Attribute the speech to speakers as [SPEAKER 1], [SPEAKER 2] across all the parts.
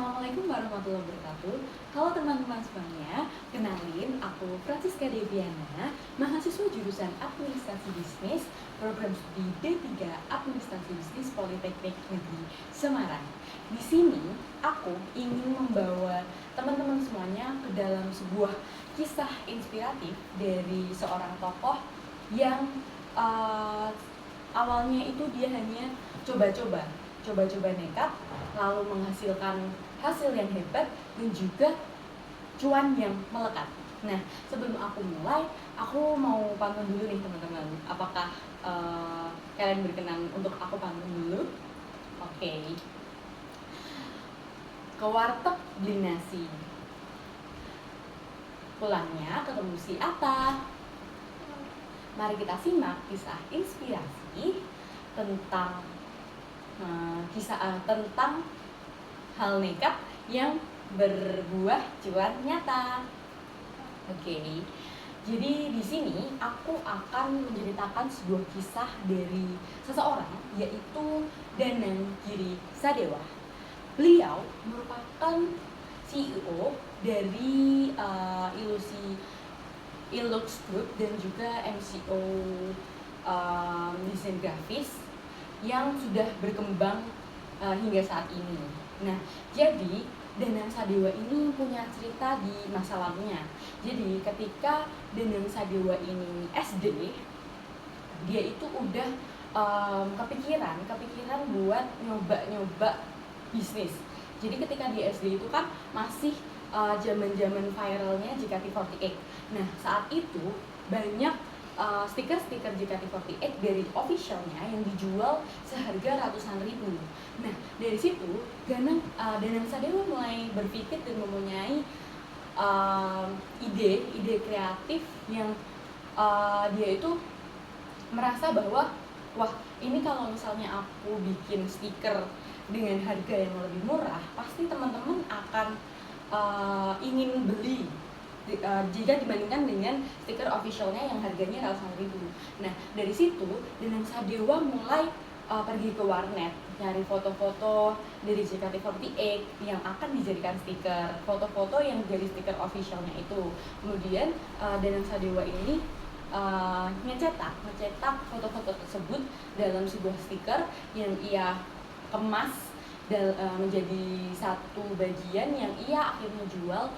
[SPEAKER 1] Assalamualaikum warahmatullahi wabarakatuh. Halo teman-teman semuanya, kenalin aku Francisca Deviana, mahasiswa jurusan Administrasi Bisnis, program studi D3 Administrasi Bisnis Politeknik Negeri Semarang. Di sini aku ingin membawa teman-teman semuanya ke dalam sebuah kisah inspiratif dari seorang tokoh yang awalnya itu dia hanya coba-coba nekat, lalu menghasilkan hasil yang hebat dan juga cuan yang melekat. Nah, sebelum aku mulai, aku mau pantun dulu nih teman-teman. Apakah kalian berkenan untuk aku pantun dulu? Oke. Ke warteg beli nasi, pulangnya ketemu si Ata. Mari kita simak kisah inspirasi tentang tentang hal nekat yang berbuah cuan nyata. Oke. Jadi di sini aku akan menceritakan sebuah kisah dari seseorang, yaitu Danang Giri Sadewa. Beliau merupakan CEO dari Ilux Group dan juga MCO desain grafis yang sudah berkembang hingga saat ini. Nah, jadi Danang Sadewa ini punya cerita di masa lalunya. Jadi ketika Danang Sadewa ini SD, dia itu udah kepikiran buat nyoba bisnis. Jadi ketika di SD itu kan masih zaman-zaman viralnya JKT48. Nah, saat itu banyak stiker-stiker JKT48 dari officialnya yang dijual seharga ratusan ribu. Nah, dari situ Danang Sadewa mulai berpikir dan mempunyai ide kreatif yang dia itu merasa bahwa wah, ini kalau misalnya aku bikin stiker dengan harga yang lebih murah, pasti teman-teman akan ingin beli jika dibandingkan dengan stiker officialnya yang harganya ratusan ribu. Nah, dari situ Danang Sadewa mulai pergi ke warnet, nyari foto-foto dari JKT48 yang akan dijadikan stiker, foto-foto yang jadi stiker officialnya itu. Kemudian Danang Sadewa ini ngecetak foto-foto tersebut dalam sebuah stiker yang ia kemas menjadi satu bagian yang ia akhirnya jual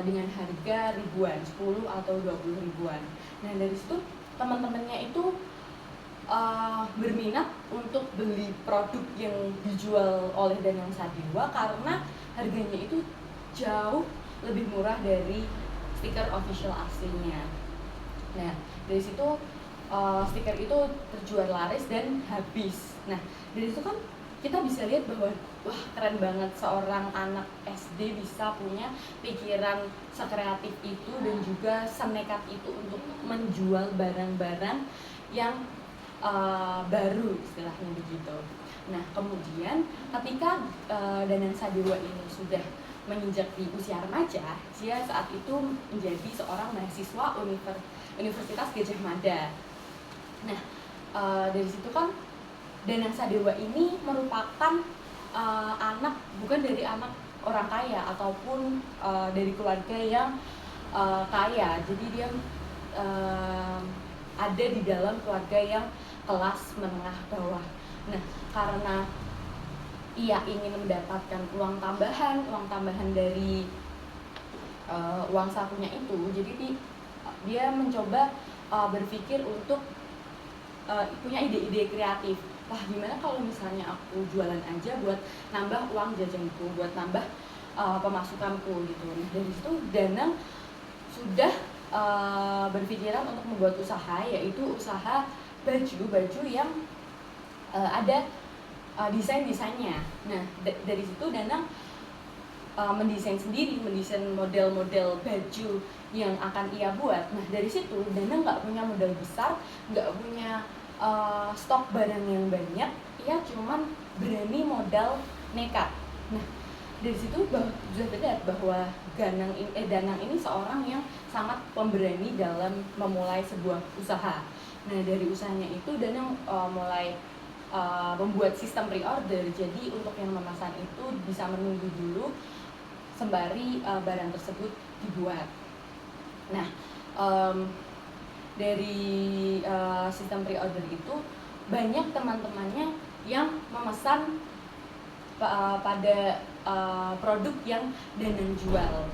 [SPEAKER 1] dengan harga ribuan, 10 atau 20 ribuan. Nah, dari situ teman-temannya itu berminat untuk beli produk yang dijual oleh Danang Sadewa karena harganya itu jauh lebih murah dari stiker official aslinya. Nah, dari situ stiker itu terjual laris dan habis. Nah, dari situ kan kita bisa lihat bahwa wah, keren banget seorang anak SD bisa punya pikiran sekreatif itu dan juga senekat itu untuk menjual barang-barang yang baru, istilahnya begitu. Nah, kemudian ketika Danang Sadewa ini sudah menginjak di usia remaja, dia saat itu menjadi seorang mahasiswa Universitas Gadjah Mada. Nah, dari situ kan Danang Sadewa ini merupakan bukan dari anak orang kaya ataupun dari keluarga yang kaya. Jadi dia ada di dalam keluarga yang kelas menengah bawah. Nah, karena ia ingin mendapatkan uang tambahan dari uang sakunya itu, jadi dia mencoba berpikir untuk punya ide-ide kreatif. Wah, gimana kalau misalnya aku jualan aja buat nambah uang jajanku, buat nambah pemasukanku gitu. Nah, dari situ Danang sudah berpikiran untuk membuat usaha, yaitu usaha baju yang ada desainnya. Nah, dari situ Danang mendesain model-model baju yang akan ia buat. Nah, dari situ Danang nggak punya modal besar, nggak punya stok barang yang banyak, ia cuman berani modal nekat. Nah, dari situ sudah terlihat bahwa Danang ini seorang yang sangat pemberani dalam memulai sebuah usaha. Nah, dari usahanya itu Danang mulai membuat sistem pre-order. Jadi untuk yang memesan itu bisa menunggu dulu sembari barang tersebut dibuat. Nah, dari sistem pre-order itu banyak teman-temannya yang memesan pada produk yang Danang jual.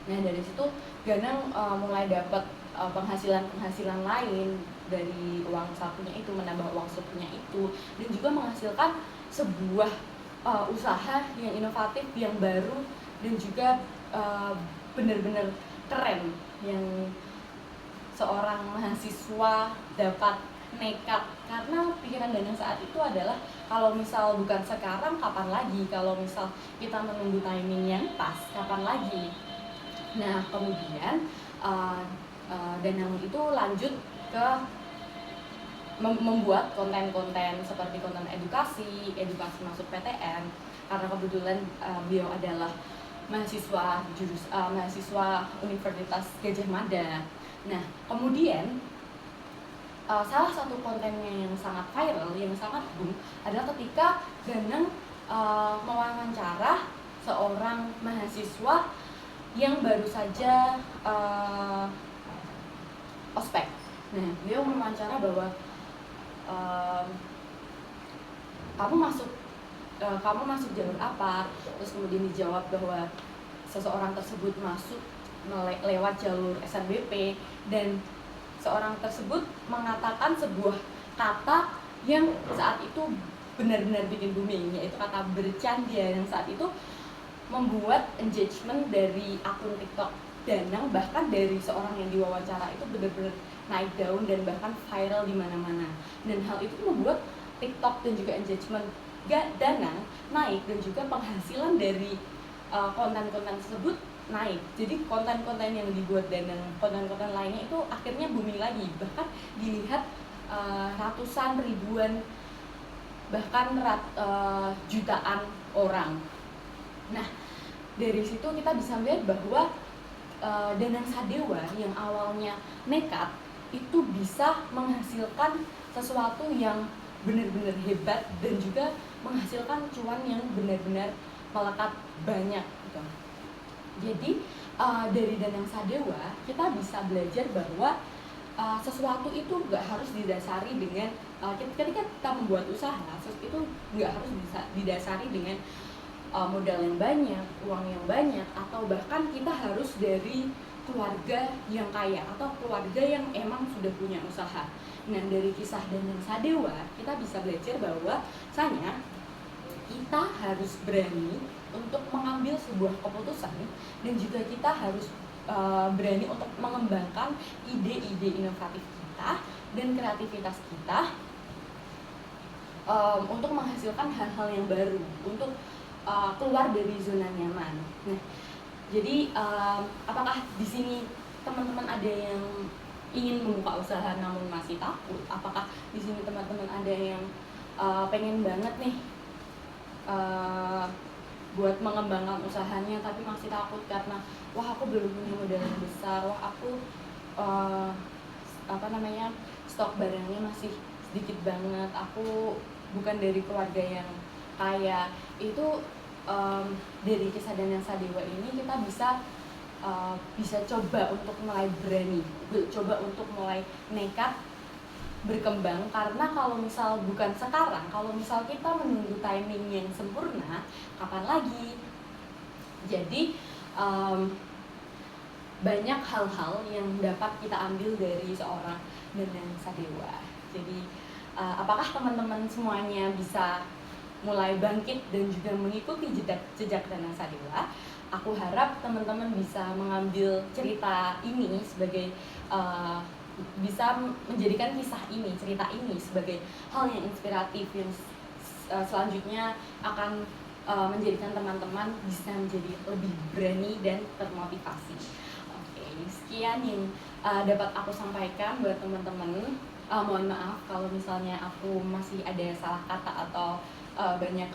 [SPEAKER 1] Nah, dari situ Danang mulai dapat penghasilan lain dari uang sakunya itu, menambah uang sakunya itu, dan juga menghasilkan sebuah usaha yang inovatif, yang baru, dan juga benar-benar keren, yang seorang mahasiswa dapat nekat. Karena pikiran Danang saat itu adalah kalau misal bukan sekarang kapan lagi, kalau misal kita menunggu timing yang pas kapan lagi. Nah, kemudian Danang itu lanjut ke membuat konten-konten seperti konten edukasi masuk PTN, karena kebetulan beliau adalah mahasiswa Universitas Gadjah Mada. Nah, kemudian salah satu kontennya yang sangat viral, yang sangat boom adalah ketika Danang mewawancara seorang mahasiswa yang baru saja ospek. Nah, beliau mewawancara bahwa kamu masuk jalur apa? Terus kemudian dijawab bahwa seseorang tersebut masuk lewat jalur SNBP, dan seorang tersebut mengatakan sebuah kata yang saat itu benar-benar bikin booming, yaitu kata bercanda, yang saat itu membuat engagement dari akun TikTok Danang, bahkan dari seorang yang diwawancara itu benar-benar naik daun dan bahkan viral di mana-mana. Dan hal itu membuat TikTok dan juga engagement Danang naik, dan juga penghasilan dari konten-konten tersebut naik. Jadi konten-konten yang dibuat Danang, konten-konten lainnya itu akhirnya booming lagi, bahkan dilihat ratusan, ribuan, bahkan jutaan orang. Nah, dari situ kita bisa melihat bahwa Danang Sadewa yang awalnya nekat itu bisa menghasilkan sesuatu yang benar-benar hebat, dan juga menghasilkan cuan yang benar-benar melekat banyak gitu. Jadi dari Danang Sadewa kita bisa belajar bahwa sesuatu itu nggak harus didasari dengan ketika kita membuat usaha, itu nggak harus bisa didasari dengan modal yang banyak, uang yang banyak, atau bahkan kita harus dari keluarga yang kaya atau keluarga yang emang sudah punya usaha. Nah, dari kisah Danang Sadewa kita bisa belajar bahwa kita harus berani untuk mengambil sebuah keputusan, dan juga kita harus berani untuk mengembangkan ide-ide inovatif kita dan kreativitas kita untuk menghasilkan hal-hal yang baru, untuk keluar dari zona nyaman. Nah, jadi apakah di sini teman-teman ada yang ingin membuka usaha namun masih takut? Apakah di sini teman-teman ada yang pengen banget nih buat mengembangkan usahanya tapi masih takut karena wah aku belum punya modal yang besar, wah aku stok barangnya masih sedikit banget, aku bukan dari keluarga yang kaya. Itu dari kisah Danang Sadewa ini kita bisa coba untuk mulai berani, coba untuk mulai nekat berkembang. Karena kalau misal bukan sekarang, kalau misal kita menunggu timing yang sempurna, kapan lagi? Jadi banyak hal-hal yang dapat kita ambil dari seorang Danang Sadewa. Jadi apakah teman-teman semuanya bisa mulai bangkit dan juga mengikuti jejak Danang Sadewa? Aku harap teman-teman bisa mengambil cerita ini sebagai bisa menjadikan cerita ini sebagai hal yang inspiratif, yang selanjutnya akan menjadikan teman-teman bisa menjadi lebih berani dan termotivasi. Oke, sekian yang dapat aku sampaikan buat teman-teman. Mohon maaf kalau misalnya aku masih ada salah kata atau banyak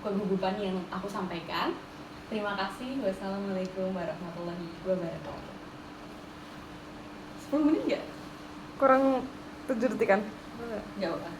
[SPEAKER 1] kegugupan yang aku sampaikan. Terima kasih. Wassalamualaikum warahmatullahi wabarakatuh. 10 menit nggak?
[SPEAKER 2] Kurang 7 detik kan?
[SPEAKER 1] Nggak apa-apa.